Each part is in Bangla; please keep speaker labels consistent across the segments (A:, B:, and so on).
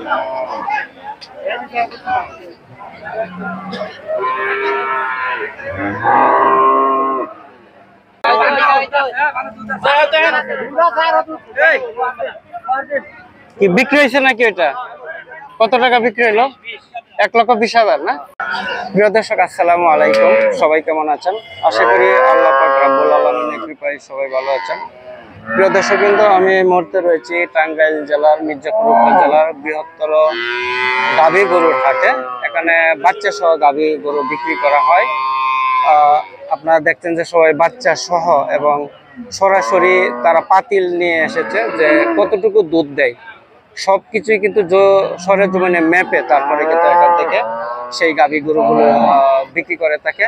A: কি বিক্রি হয়েছে নাকি? এটা কত টাকা বিক্রি হলো? 1,20,000 না? প্রিয় দর্শক, আসসালামু আলাইকুম। সবাই কেমন আছেন? আশা করি আল্লাহ পাক রব্বুল আলামিনের কৃপায় সবাই ভালো আছেন। প্রিয় দর্শক, কিন্তু আমি এই মুহূর্তে রয়েছি টাঙ্গাইল জেলার মির্জাপুর উপজেলার বৃহত্তর গাভী গরুর হাটে। এখানে বাচ্চা সহ গাভী গরু বিক্রি করা হয়। আপনারা দেখছেন যে সবাই বাচ্চা সহ এবং সরাসরি তারা পাতিল নিয়ে এসেছে যে কতটুকু দুধ দেয় সবকিছুই কিন্তু সরেজমিনে ম্যাপে তারপরে কিন্তু এখান থেকে সেই গাভী গরুগুলো বিক্রি করে থাকে।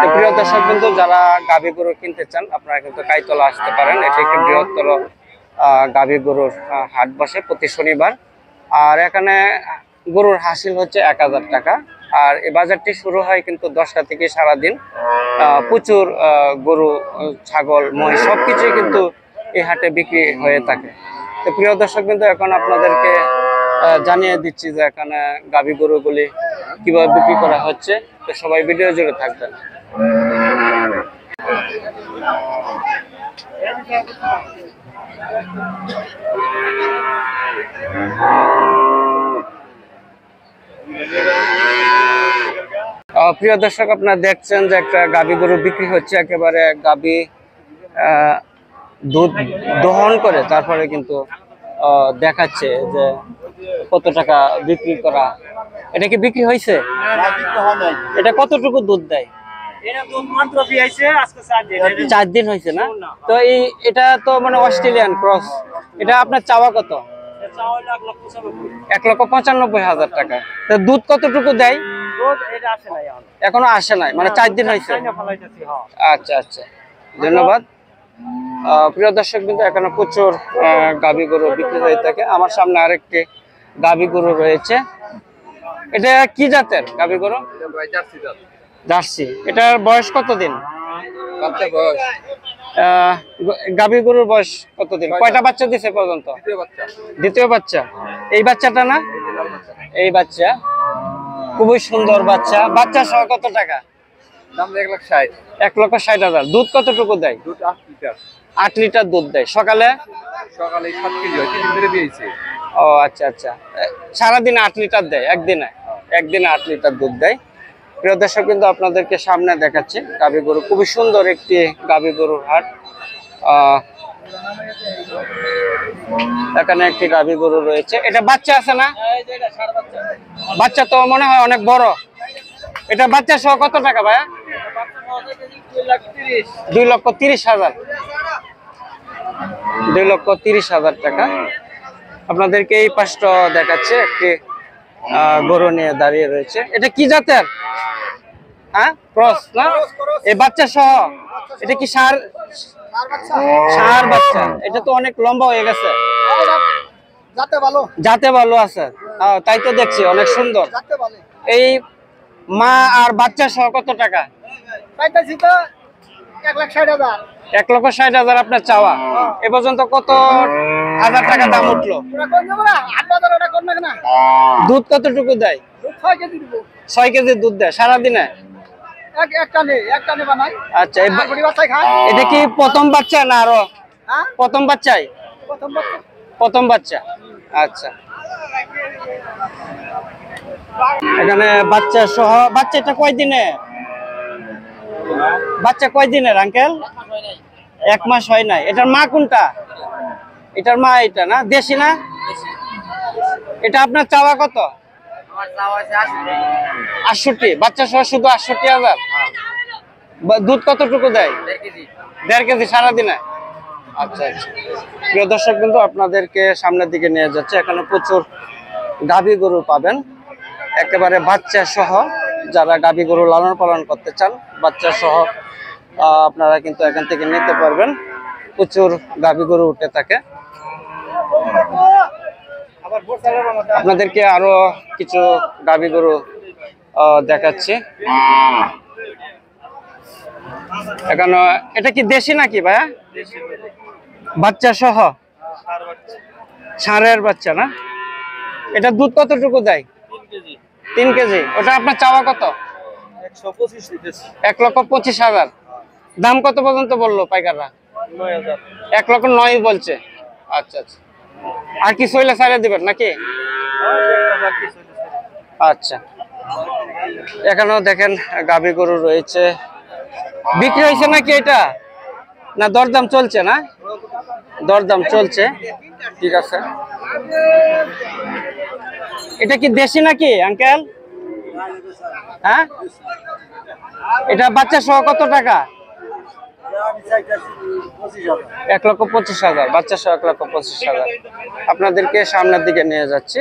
A: তো প্রিয় দর্শক, কিন্তু যারা গাভী গরু কিনতে চান আপনারা কিন্তু কাইতলা আসতে পারেন। এটি একটি বৃহত্তর গাভী গরুর হাট বসে প্রতি শনিবার। আর এখানে গরুর হাসিল হচ্ছে 1,000 টাকা। আর এই বাজারটি শুরু হয় কিন্তু 10টা থেকে সারাদিন। প্রচুর গরু, ছাগল, মহিষ সবকিছুই কিন্তু এই হাটে বিক্রি হয়ে থাকে। তো প্রিয় দর্শক, কিন্তু এখন আপনাদেরকে জানিয়ে দিচ্ছি যে এখানে গাভী গরুগুলি কিভাবে বিক্রি করা হচ্ছে। তো সবাই ভিডিও জুড়ে থাকবেন। প্রিয় দর্শক, আপনারা দেখছেন যে একটা গাভী গরু বিক্রি হচ্ছে। একেবারে গাভী দুধ দহন করে তারপরে কিন্তু দেখাচ্ছে যে কত টাকা বিক্রি করা। এটা কি বিক্রি হয়েছে? এটা কতটুকু দুধ দেয়? 4 দিন হয়েছে না? তো এটা তো মানে অস্ট্রেলিয়ান ক্রস। এটা আপনার চাওয়া কত? 1,95,000 টাকা। তো দুধ কতটুকু দেয়? এখনো আসে নাই, মানে 4 দিন হয়েছে। আচ্ছা আচ্ছা, ধন্যবাদ। প্রিয় দর্শক, কিন্তু এখানে প্রচুর গাভী গরু বিক্রি হয়ে থাকে। আমার সামনে আরেকটি গাভী গরু রয়েছে। এটা কি জাতের গাভী গরু? জার্সি। এটার বয়স কতদিন? গাভী গরুর বয়স কতদিন? কয়টা বাচ্চা দিছে পর্যন্ত? দ্বিতীয় বাচ্চা। এই বাচ্চাটা না? এই বাচ্চা খুবই সুন্দর বাচ্চা। বাচ্চা সহ কত টাকা? 1,60,000। দুধ কতটুকু দেয়? 8 লিটার দুধ দেয়। সকালে 7 কেজি হয়, 3 দিনে দিয়েছে। ও আচ্ছা আচ্ছা, সারাদিনে 8 লিটার দেয়? একদিনে 8 লিটার দুধ দেয়। প্রিয় দর্শক, কিন্তু আপনাদেরকে সামনে দেখাচ্ছি গাভী গরু। খুবই সুন্দর একটি গাভী গরুর হাট। এখানে একটি গাভী গরু রয়েছে। এটা বাচ্চা আছে না? বাচ্চা তো মনে হয় অনেক বড়। এটা বাচ্চা সহ কত টাকা ভাইয়া? 2,30,000। 2,30,000 টাকা। আপনাদেরকে এই পাশটা দেখাচ্ছে একটি গরু নিয়ে দাঁড়িয়ে রয়েছে। এটা কি জাতের? হ্যাঁ, ক্রস না? এই বাচ্চা সহ এটা কি ষাঁড় বাচ্চা? এটা তো অনেক লম্বা হয়ে গেছে। জাতে ভালো আছে, তাই তো দেখছি অনেক সুন্দর। এই মা আর বাচ্চা সহ কত টাকা? 1,60,000 আপনার চাওয়া। এ পর্যন্ত কত হাজার টাকা দাম উঠলো? দুধ কতটুকু দেয়? 6 কেজি দুধ দেয় সারাদিনে? আচ্ছা, এটা কি প্রথম বাচ্চা না আরো? প্রথম বাচ্চাই? প্রথম বাচ্চা। আচ্ছা, এখানে বাচ্চা সহ। বাচ্চাটা কয় দিনে? বাচ্চা কয় দিনের আঙ্কেল? 1 মাস হয় নাই। এটার মা কোনটা? এটার মা এটা না? দেশি না? এটা আপনার চাওয়া কত? 68। বাচ্চা সহ শুধু 68,000। দুধ কতটুকু দেয়? 1.5 কেজি সারাদিনে? আচ্ছা আচ্ছা। প্রিয় দর্শক, কিন্তু আপনাদেরকে সামনের দিকে নিয়ে যাচ্ছে। এখানে প্রচুর গাভী গরু পাবেন, একেবারে বাচ্চা সহ। যারা গাভী গরু লালন পালন করতে চান বাচ্চা সহ আপনারা কিন্তু এখান থেকে নিতে পারবেন। প্রচুর গাভী গরু উঠে থাকে। আপনাদেরকে আরো কিছু গাভী গরু দেখাচ্ছি। এখানে এটা কি দেশি নাকি ভাইয়া? বাচ্চা সহ? ষাঁড়ের বাচ্চা না? এটা দুধ কতটুকু দেয়? 3 কেজি। ওটা আপনার চাওয়া কত? 1,25,000। দাম কত পর্যন্ত বললো পাইকাররা? 1,09,000 বলছে। আচ্ছা আচ্ছা, আর কি সইলে ছাড়ে দিবেন নাকি? আচ্ছা, এখানেও দেখেন গাভী গরু রয়েছে। বিক্রি হয়েছে নাকি এটা? না দরদাম চলছে? না দরদাম চলছে, ঠিক আছে। এটা কি দেশি নাকি আঙ্কেল? হ্যাঁ, এটা বাচ্চা সহ কত টাকা? 1,25,000 বাচ্চা সহ 1,25,000। আপনাদেরকে সামনের দিকে নিয়ে যাচ্ছি।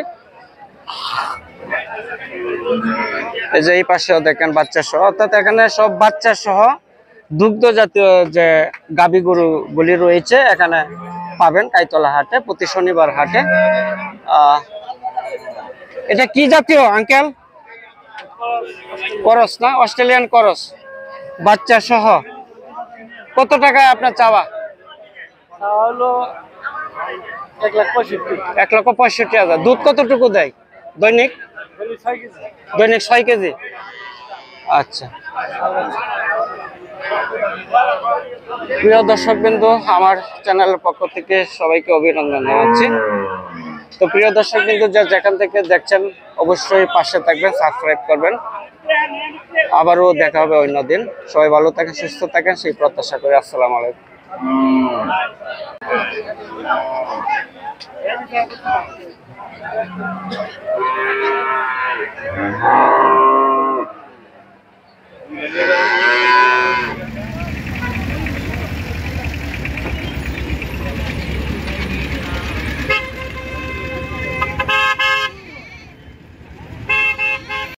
A: এই যে এই পাশেও দেখেন বাচ্চা সহ, অর্থাৎ এখানে সব বাচ্চা সহ দুগ্ধ জাতীয় যে গাভী গরু গুলি রয়েছে এখানে পাবেন কাইতলা হাটে, প্রতি শনিবার হাটে। এটা কি জাতীয় আঙ্কেল? করস না? অস্ট্রেলিয়ান করস, বাচ্চা সহ। কত টাকায় আপনার চাওয়া? হলো 1,65,000। দুধ কতটুকু দেয় দৈনিক? দৈনিক 6 কেজি। আচ্ছা, প্রিয় দর্শক বিন্দু, আমার চ্যানেলের পক্ষ থেকে সবাইকে অভিনন্দন জানাচ্ছি। তো প্রিয় দর্শক বিন্দু, যেখান থেকে দেখছেন অবশ্যই পাশে থাকবেন, সাবস্ক্রাইব করবেন। আবারও দেখা হবে অন্য দিন। সবাই ভালো থাকেন, সুস্থ থাকেন, সেই প্রত্যাশা করি। আসসালামু আলাইকুম।